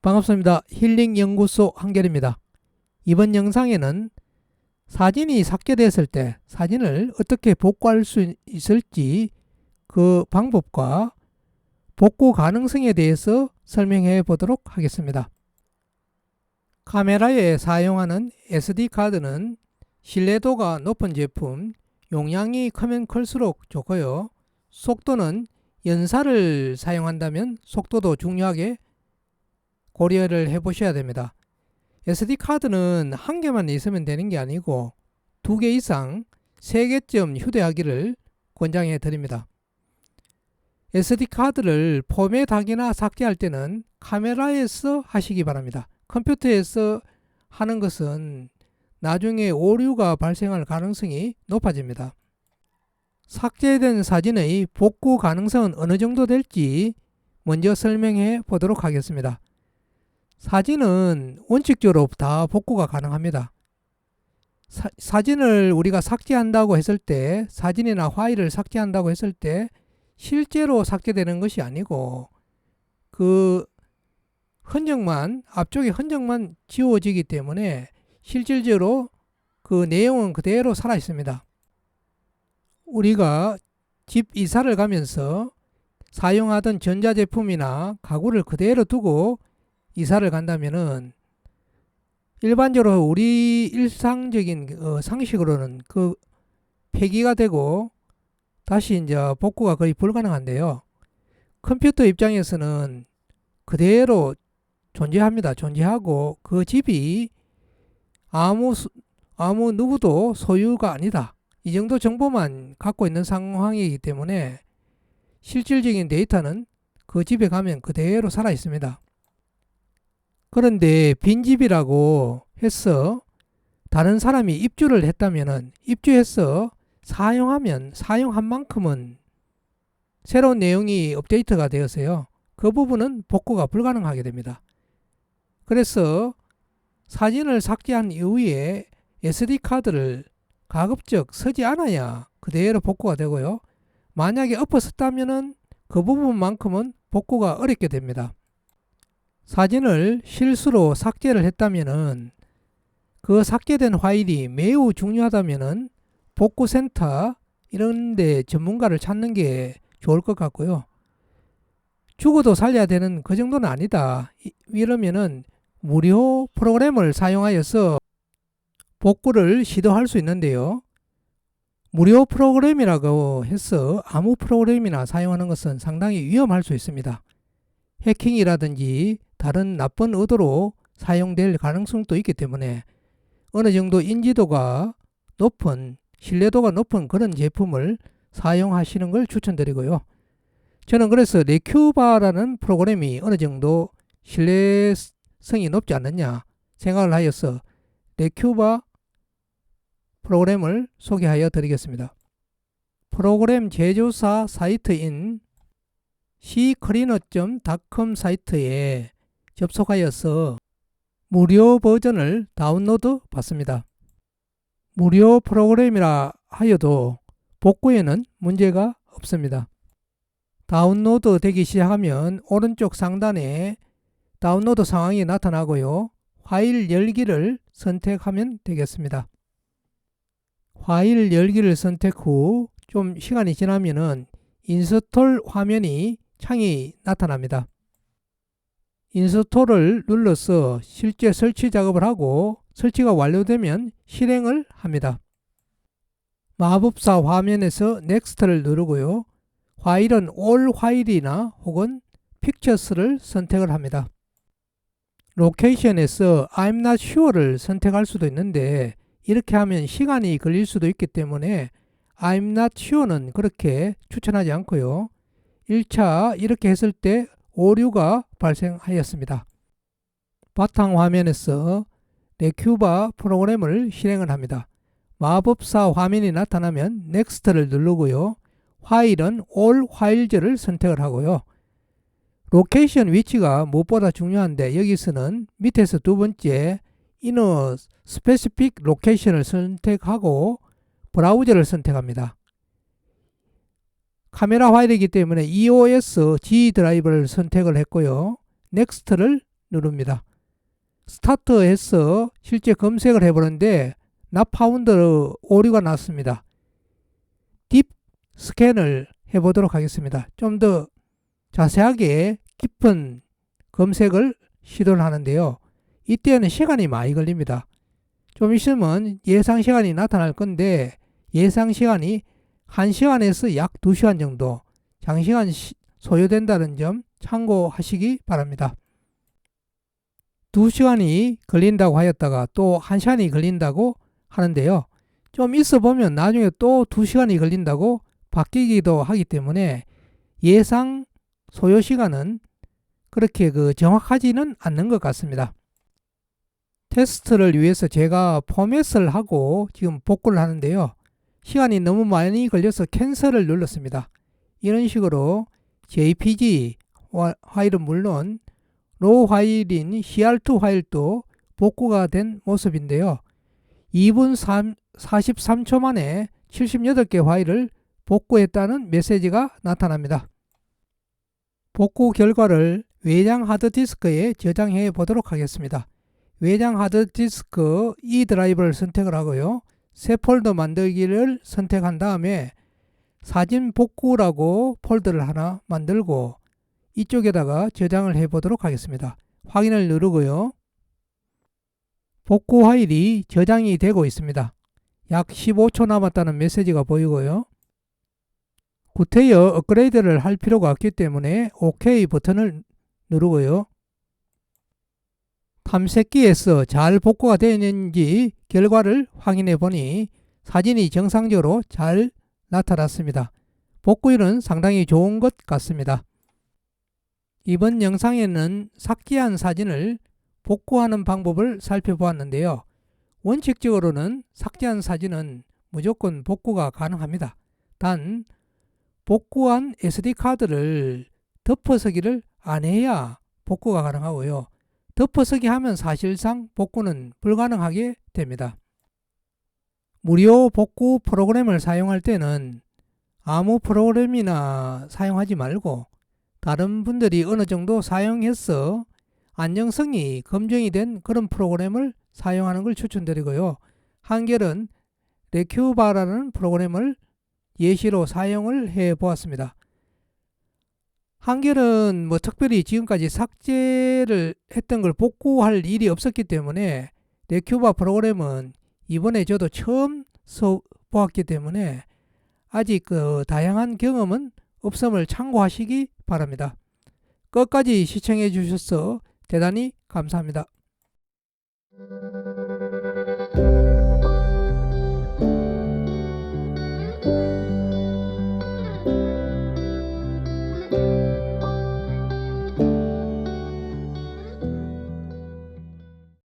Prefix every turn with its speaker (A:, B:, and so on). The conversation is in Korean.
A: 반갑습니다. 힐링연구소 한결입니다. 이번 영상에는 사진이 삭제됐을 때 사진을 어떻게 복구할 수 있을지 그 방법과 복구 가능성에 대해서 설명해 보도록 하겠습니다. 카메라에 사용하는 SD카드는 신뢰도가 높은 제품, 용량이 크면 클수록 좋고요. 속도는 연사를 사용한다면 속도도 중요하게 고려를 해 보셔야 됩니다. SD카드는 한 개만 있으면 되는 게 아니고 2개 이상 3개쯤 휴대하기를 권장해 드립니다. SD카드를 포맷하기나 삭제할 때는 카메라에서 하시기 바랍니다. 컴퓨터에서 하는 것은 나중에 오류가 발생할 가능성이 높아집니다. 삭제된 사진의 복구 가능성은 어느 정도 될지 먼저 설명해 보도록 하겠습니다. 사진은 원칙적으로 다 복구가 가능합니다. 사진을 우리가 삭제한다고 했을 때, 사진이나 파일을 삭제한다고 했을 때 실제로 삭제되는 것이 아니고 그 흔적만, 앞쪽의 흔적만 지워지기 때문에 실질적으로 그 내용은 그대로 살아 있습니다. 우리가 집 이사를 가면서 사용하던 전자제품이나 가구를 그대로 두고 이사를 간다면은 일반적으로 우리 일상적인 상식으로는 그 폐기가 되고 다시 이제 복구가 거의 불가능한데요. 컴퓨터 입장에서는 그대로 존재합니다. 존재하고 그 집이 아무 누구도 소유가 아니다. 이 정도 정보만 갖고 있는 상황이기 때문에 실질적인 데이터는 그 집에 가면 그대로 살아 있습니다. 그런데 빈집이라고 해서 다른 사람이 입주를 했다면은 입주해서 사용한 만큼은 새로운 내용이 업데이트가 되어서요. 그 부분은 복구가 불가능하게 됩니다. 그래서 사진을 삭제한 이후에 SD카드를 가급적 쓰지 않아야 그대로 복구가 되고요. 만약에 엎어섰다면은 그 부분만큼은 복구가 어렵게 됩니다. 사진을 실수로 삭제를 했다면은 그 삭제된 파일이 매우 중요하다면은 복구센터 이런 데 전문가를 찾는 게 좋을 것 같고요. 죽어도 살려야 되는 그 정도는 아니다. 이러면은 무료 프로그램을 사용하여서 복구를 시도할 수 있는데요. 무료 프로그램이라고 해서 아무 프로그램이나 사용하는 것은 상당히 위험할 수 있습니다. 해킹이라든지 다른 나쁜 의도로 사용될 가능성도 있기 때문에 어느 정도 인지도가 높은, 신뢰도가 높은 그런 제품을 사용하시는 걸 추천드리고요. 저는 그래서 레큐바라는 프로그램이 어느 정도 신뢰성이 높지 않느냐 생각을 하여서 레큐바 프로그램을 소개하여 드리겠습니다. 프로그램 제조사 사이트인 ccleaner.com 사이트에 접속하여서 무료 버전을 다운로드 받습니다. 무료 프로그램이라 하여도 복구에는 문제가 없습니다. 다운로드 되기 시작하면 오른쪽 상단에 다운로드 상황이 나타나고요. 파일 열기를 선택하면 되겠습니다. 파일 열기를 선택 후 좀 시간이 지나면은 인스톨 화면이 창이 나타납니다. 인스톨을 눌러서 실제 설치 작업을 하고 설치가 완료되면 실행을 합니다. 마법사 화면에서 넥스트를 누르고요. 파일은 all 파일이나 혹은 픽처스를 선택을 합니다. 로케이션에서 I'm not sure를 선택할 수도 있는데 이렇게 하면 시간이 걸릴 수도 있기 때문에 I'm not sure는 그렇게 추천하지 않고요. 1차 이렇게 했을 때 오류가 발생하였습니다. 바탕 화면에서 레큐바 프로그램을 실행을 합니다. 마법사 화면이 나타나면 넥스트를 누르고요. 파일은 all 파일즈를 선택을 하고요. 로케이션 위치가 무엇보다 중요한데 여기서는 밑에서 두 번째 inner specific location을 선택하고 브라우저를 선택합니다. 카메라 파일이기 때문에 EOS G 드라이브를 선택을 했고요. 넥스트를 누릅니다. 스타트해서 실제 검색을 해보는데 not found 오류가 났습니다. 딥 스캔을 해보도록 하겠습니다. 좀 더 자세하게 깊은 검색을 시도를 하는데요. 이때는 시간이 많이 걸립니다. 좀 있으면 예상 시간이 나타날 건데 예상 시간이 1시간에서 약 2시간 정도 장시간 소요된다는 점 참고하시기 바랍니다. 2시간이 걸린다고 하였다가 또 1시간이 걸린다고 하는데요. 좀 있어 보면 나중에 또 2시간이 걸린다고 바뀌기도 하기 때문에 예상 소요 시간은 그렇게 정확하지는 않는 것 같습니다. 테스트를 위해서 제가 포맷을 하고 지금 복구를 하는데요. 시간이 너무 많이 걸려서 캔슬을 눌렀습니다. 이런 식으로 JPG 파일은 물론 로우 파일인 CR2 파일도 복구가 된 모습인데요. 2분 43초 만에 78개 파일을 복구했다는 메시지가 나타납니다. 복구 결과를 외장 하드디스크에 저장해 보도록 하겠습니다. 외장 하드디스크 E 드라이브를 선택을 하고요. 새 폴더 만들기를 선택한 다음에 사진 복구라고 폴더를 하나 만들고 이쪽에다가 저장을 해 보도록 하겠습니다. 확인을 누르고요. 복구 파일이 저장이 되고 있습니다. 약 15초 남았다는 메시지가 보이고요. 구태여 업그레이드를 할 필요가 없기 때문에 OK 버튼을 누르고요. 탐색기에서 잘 복구가 되어 있는지 결과를 확인해 보니 사진이 정상적으로 잘 나타났습니다. 복구율은 상당히 좋은 것 같습니다. 이번 영상에는 삭제한 사진을 복구하는 방법을 살펴보았는데요. 원칙적으로는 삭제한 사진은 무조건 복구가 가능합니다. 단 복구한 SD카드를 덮어서기를 안 해야 복구가 가능하고요. 덮어서기 하면 사실상 복구는 불가능하게 됩니다. 무료 복구 프로그램을 사용할 때는 아무 프로그램이나 사용하지 말고 다른 분들이 어느 정도 사용해서 안정성이 검증이 된 그런 프로그램을 사용하는 걸 추천드리고요. 한결은 레큐바라는 프로그램을 예시로 사용을 해 보았습니다. 한결은 특별히 지금까지 삭제를 했던 걸 복구할 일이 없었기 때문에 레큐바 프로그램은 이번에 저도 처음 써보았기 때문에 아직 다양한 경험은 없음을 참고하시기 바랍니다. 끝까지 시청해 주셔서 대단히 감사합니다.